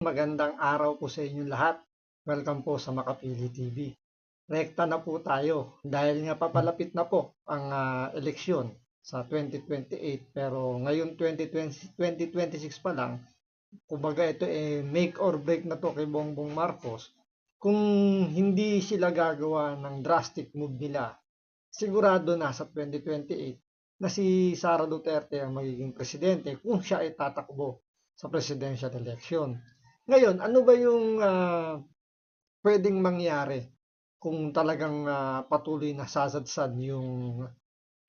Magandang araw po sa inyong lahat. Welcome po sa Makapili TV. Rekta na po tayo dahil nga papalapit na po ang eleksyon sa 2028 pero ngayon 2026 pa lang, kumbaga ito make or break na to kay Bongbong Marcos. Kung hindi sila gagawa ng drastic move nila, sigurado na sa 2028 na si Sara Duterte ang magiging presidente kung siya ay tatakbo sa presidential election. Ngayon, ano ba yung pwedeng mangyari kung talagang patuloy na sasadsad yung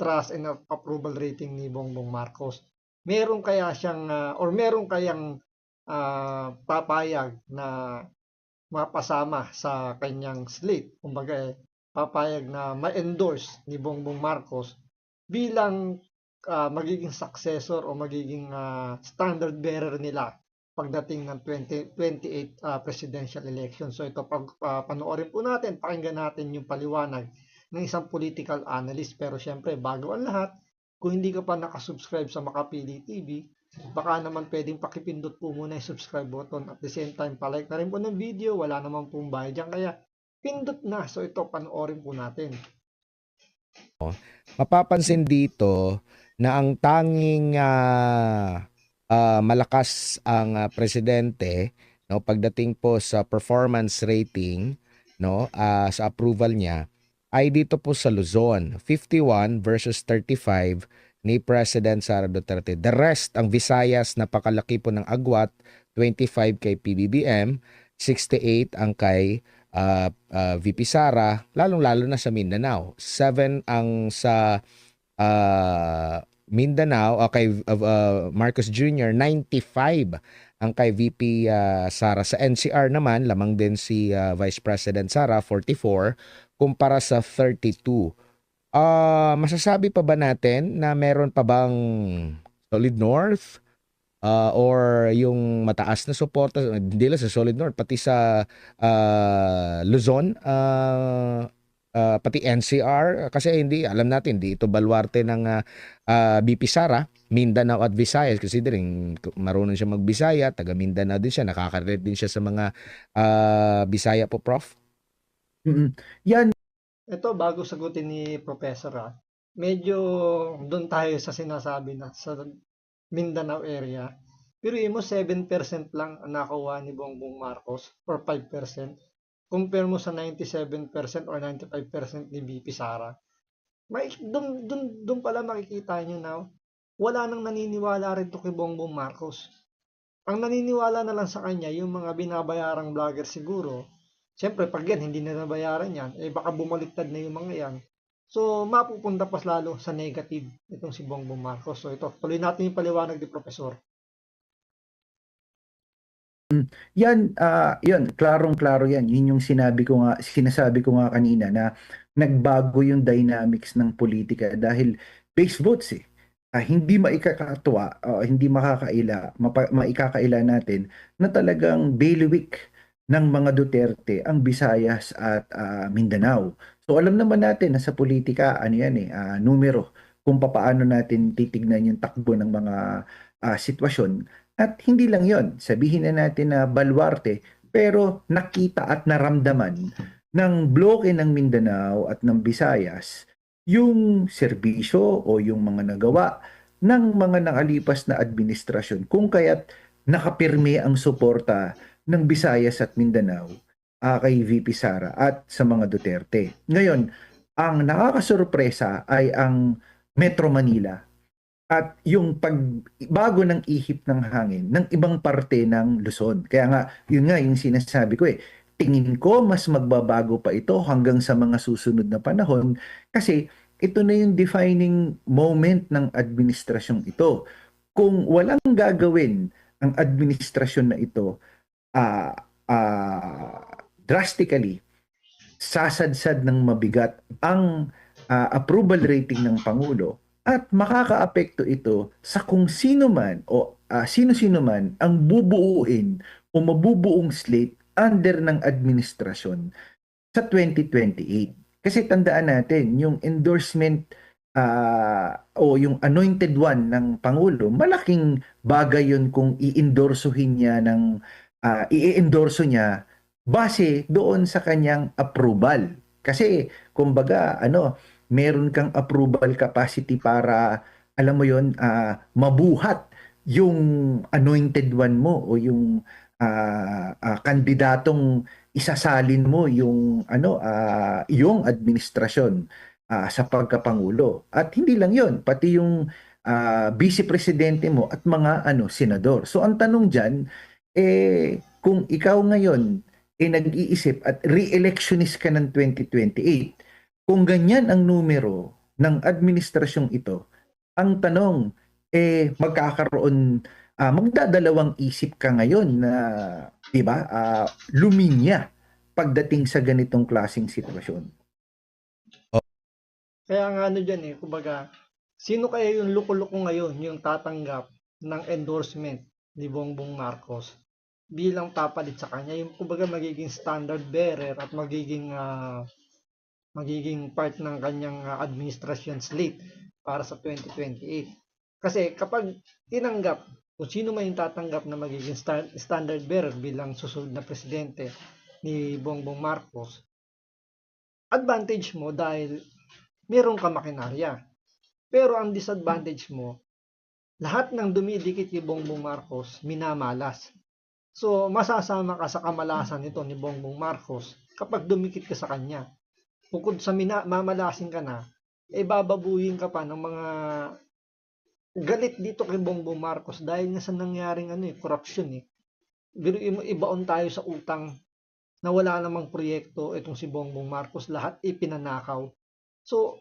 trust and approval rating ni Bongbong Marcos? Meron kaya siyang or meron kayang papayag na mapasama sa kanyang slate? Kumbaga, papayag na ma-endorse ni Bongbong Marcos bilang magiging successor o magiging standard bearer nila pagdating ng 2028 presidential election. So ito, panoorin po natin, pakinggan natin yung paliwanag ng isang political analyst. Pero syempre, bago ang lahat, kung hindi ka pa nakasubscribe sa Makapili TV, baka naman pwedeng pakipindot po muna yung subscribe button. At the same time, palike na rin po ng video. Wala naman pong bayad dyan. Kaya pindot na. So ito, panoorin po natin. Mapapansin dito na ang tanging malakas ang presidente, no, pagdating po sa performance rating, no, sa approval niya ay dito po sa Luzon, 51 versus 35 ni President Sara Duterte. The rest, ang Visayas, napakalaki po ng agwat, 25 kay PBBM, 68 ang kay VP Sara, lalong-lalo na sa Mindanao. 7 ang sa Mindanao, kay Marcos Jr., 95 ang kay VP Sara. Sa NCR naman, lamang din si Vice President Sara, 44, kumpara sa 32. Masasabi pa ba natin na meron pa bang Solid North? Or yung mataas na suporta, hindi lang sa Solid North, pati sa Luzon, pati NCR, kasi hindi, alam natin, di ito baluarte ng BP Sara, Mindanao at Visayas, kasi din marunong siya mag-Bisaya, taga Mindanao din siya, nakaka-relate din siya sa mga Bisaya po, Prof. Yan. Ito, bago sagutin ni Professor, medyo doon tayo sa sinasabi na sa Mindanao area. Pero mo 7% lang ang nakuha ni Bongbong Marcos or 5%. Compare mo sa 97% or 95% ni BP Sara. Doon pala makikita nyo na wala nang naniniwala rin to kay Bongbong Marcos. Ang naniniwala na lang sa kanya yung mga binabayarang vlogger siguro. Siyempre, pag yan, hindi na nabayaran yan, baka bumaliktad na yung mga yan. So, mapupunta pa lalo sa negative itong si Bongbong Marcos. So, ito, tuloy natin yung paliwanag ni Professor. Yan, yun, klarong-klaro yan. Yun yung sinasabi ko nga kanina na nagbago yung dynamics ng politika dahil base votes eh. Hindi maikakatuwa, hindi maikakaila natin na talagang bailiwick ng mga Duterte ang Visayas at Mindanao. So alam naman natin na sa politika, ano yan numero, kung paano natin titignan yung takbo ng mga sitwasyon. At hindi lang yon, sabihin na natin na baluarte, pero nakita at naramdaman ng bloke ng Mindanao at ng Visayas yung serbisyo o yung mga nagawa ng mga nakalipas na administrasyon kung kaya't nakapirme ang suporta ng Visayas at Mindanao kay VP Sara at sa mga Duterte. Ngayon, ang nakakasurpresa ay ang Metro Manila at yung pagbago ng ihip ng hangin ng ibang parte ng Luzon. Kaya nga, yun nga yung sinasabi ko tingin ko mas magbabago pa ito hanggang sa mga susunod na panahon kasi ito na yung defining moment ng administrasyong ito. Kung walang gagawin ang administrasyon na ito drastically, sasadsad ng mabigat ang approval rating ng Pangulo at makakaapekto ito sa kung sino man o sino-sino man ang bubuuin o mabubuong slate under ng administrasyon sa 2028. Kasi tandaan natin, yung endorsement o yung anointed one ng Pangulo, malaking bagay yun kung i-endorsohin niya ng i-endorso niya base doon sa kanyang approval. Kasi kumbaga meron kang approval capacity para alam mo yon, mabuhat yung anointed one mo o yung kandidatong isasalin mo yung yung administrasyon sa pagkapangulo. At hindi lang yon, pati yung vice presidente mo at mga senador. So ang tanong diyan, kung ikaw ngayon nag-iisip at re-electionist ka ng 2028, kung ganyan ang numero ng administrasyong ito, ang tanong, magdadalawang isip ka ngayon na, di ba, luminya pagdating sa ganitong klaseng sitwasyon. Kaya nga dyan kumbaga, sino kaya yung luko-luko ngayon yung tatanggap ng endorsement ni Bongbong Marcos bilang papalit sa kanya, yung kumbaga magiging standard bearer at magiging part ng kanyang administration slate para sa 2028. Kasi kapag tinanggap, kung sino man yung tatanggap na magiging standard bearer bilang susunod na presidente ni Bongbong Marcos, advantage mo dahil meron ka makinarya. Pero ang disadvantage mo, lahat ng dumidikit kay Bongbong Marcos, minamalas. So, masasama ka sa kamalasan nito ni Bongbong Marcos kapag dumikit ka sa kanya. Bukod sa mamalasin ka na, bababuyin ka pa ng mga galit dito kay Bongbong Marcos dahil nga sa nangyaring korupsyon Biruin mo, ibaon tayo sa utang na wala namang proyekto itong si Bongbong Marcos, lahat ipinanakaw. So,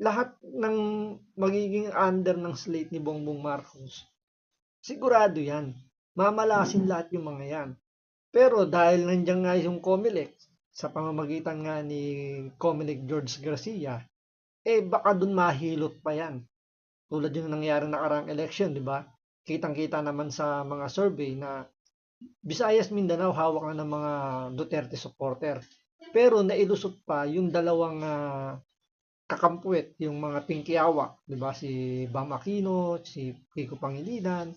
lahat ng magiging under ng slate ni Bongbong Marcos, sigurado yan. Mamalasin lahat yung mga yan. Pero dahil nandiyan nga yung COMELEC, sa pamamagitan nga ni COMELEC George Garcia, baka dun mahilot pa yan. Tulad yung nangyari nakaraang election, di ba? Kitang-kita naman sa mga survey na Visayas, Mindanao, hawak na ng mga Duterte supporter. Pero nailusot pa yung dalawang kakampuet, yung mga Pingkiawa, di ba? Si Bam Aquino, si Kiko Pangilinan,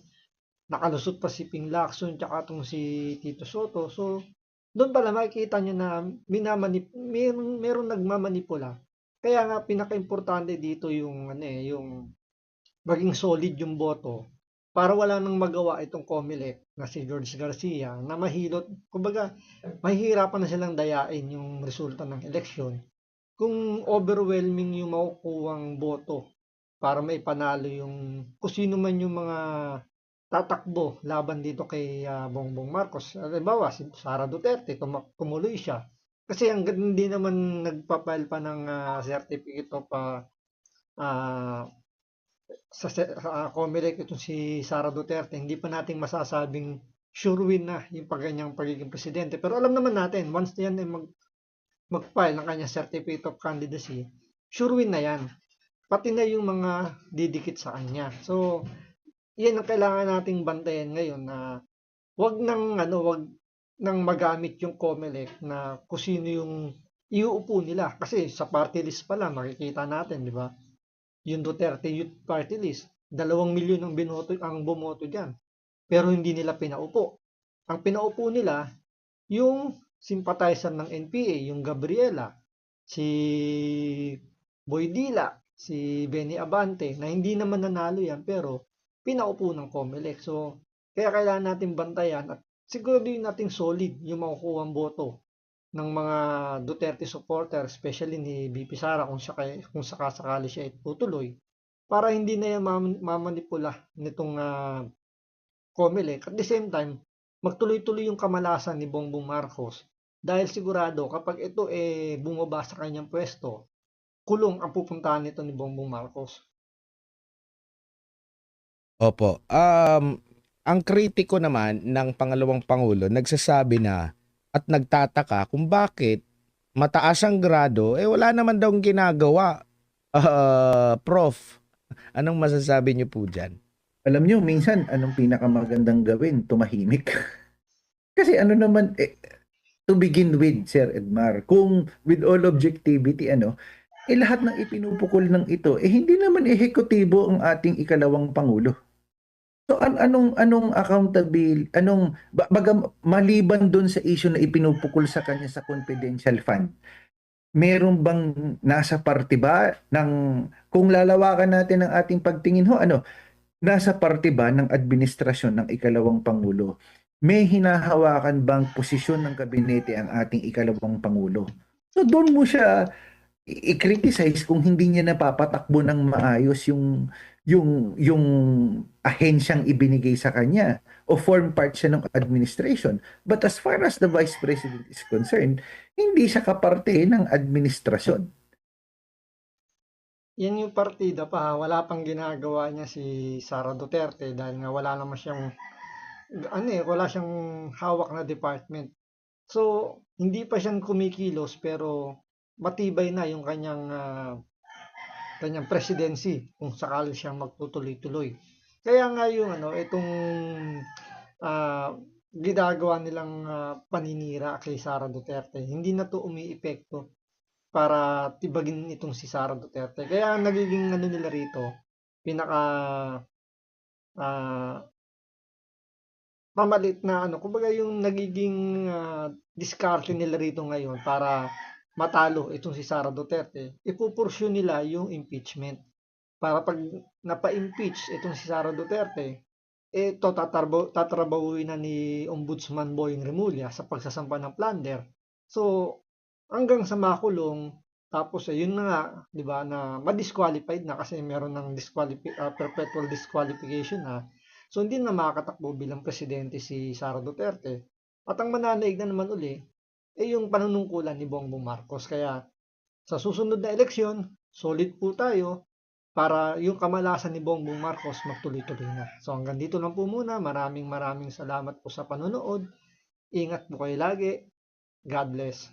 nakalusot pa si Ping Lacson, tsaka itong si Tito Soto. So, doon pala makikita nyo na meron nagmamanipula. Kaya nga, pinaka-importante dito yung, yung maging solid yung boto para wala nang magawa itong COMELEC na si George Garcia na mahilot. Kumbaga, mahihirapan na silang dayain yung resulta ng eleksyon kung overwhelming yung makukuhang boto para maipanalo yung kung sino man yung mga tatakbo laban dito kay Bongbong Marcos. Halimbawa, si Sara Duterte, tumuloy siya. Kasi hanggang hindi naman nagpapile pa ng certificate of sa COMELEC itong si Sara Duterte, hindi pa natin masasabing sure win na yung paganyang pagiging presidente. Pero alam naman natin, once yan ay mag-file ng kanyang certificate of candidacy, sure win na yan. Pati na yung mga didikit sa kanya. So, yan ang kailangan nating bantayan ngayon na wag nang magamit yung COMELEC na kung sino yung iuupo nila. Kasi sa party list pala, makikita natin, di ba? Yung Duterte Youth Party List, 2 milyon ang bumoto dyan. Pero hindi nila pinaupo. Ang pinaupo nila, yung sympathizer ng NPA, yung Gabriela, si Boy Dila, si Benny Abante, na hindi naman nanalo yan, pero pinaupo ng COMELEC. So, kaya kailangan natin bantayan at siguraduhin natin solid yung makukuha ang boto ng mga Duterte supporter, especially ni BP Sara kung sakasakali siya itutuloy, para hindi na yan mamanipula nitong COMELEC. At the same time, magtuloy-tuloy yung kamalasan ni Bongbong Marcos dahil sigurado kapag ito bumaba sa kanyang pwesto, kulong ang pupuntahan nito ni Bongbong Marcos. Opo. Ang kritiko naman ng pangalawang pangulo nagsasabi na at nagtataka kung bakit mataas ang grado, wala naman daw ginagawa. Prof, anong masasabi niyo po dyan? Alam nyo, minsan, anong pinakamagandang gawin? Tumahimik. Kasi naman, to begin with, Sir Edmar, kung with all objectivity, lahat ng ipinupukol ng ito, hindi naman ehekutibo ang ating ikalawang pangulo. So anong maliban doon sa issue na ipinupukol sa kanya sa confidential fund, meron bang nasa parte ba ng, kung lalawakan natin ang ating pagtingin nasa parte ba ng administrasyon ng ikalawang pangulo? May hinahawakan bang posisyon ng gabinete ang ating ikalawang pangulo? So doon mo siya i-criticize kung hindi niya napapatakbo ng maayos yung ahensyang ibinigay sa kanya o form part siya ng administration. But as far as the Vice President is concerned, hindi siya kaparte ng administrasyon. Yan yung partida pa, wala pang ginagawa niya si Sara Duterte dahil nga wala naman siyang wala siyang hawak na department. So, hindi pa siyang kumikilos pero matibay na yung kanyang presidency kung sakali siyang magtutuloy-tuloy. Kaya nga yung itong ginagawa nilang paninira kay Sara Duterte, hindi na to umiepekto para tibagin itong si Sara Duterte. Kaya ang nagiging nila rito, pinaka pamalit na kumbaga yung nagiging diskarte nila rito ngayon para matalo itong si Sara Duterte, ipupursue nila yung impeachment. Para pag napa-impeach itong si Sara Duterte, ito tatrabahuin na ni Ombudsman Boying Remulla sa pagsasampa ng plunder. So, hanggang sa makulong, tapos yun na nga, 'di ba, na ma-disqualified na kasi meron ng perpetual disqualification na. So, hindi na makakatakbo bilang presidente si Sara Duterte. At ang mananaig na naman uli, yung panunungkulan ni Bongbong Marcos. Kaya, sa susunod na eleksyon, solid po tayo para yung kamalasan ni Bongbong Marcos magtuloy-tuloy na. So, hanggang dito lang po muna. Maraming salamat po sa panonood. Ingat po kayo lagi. God bless.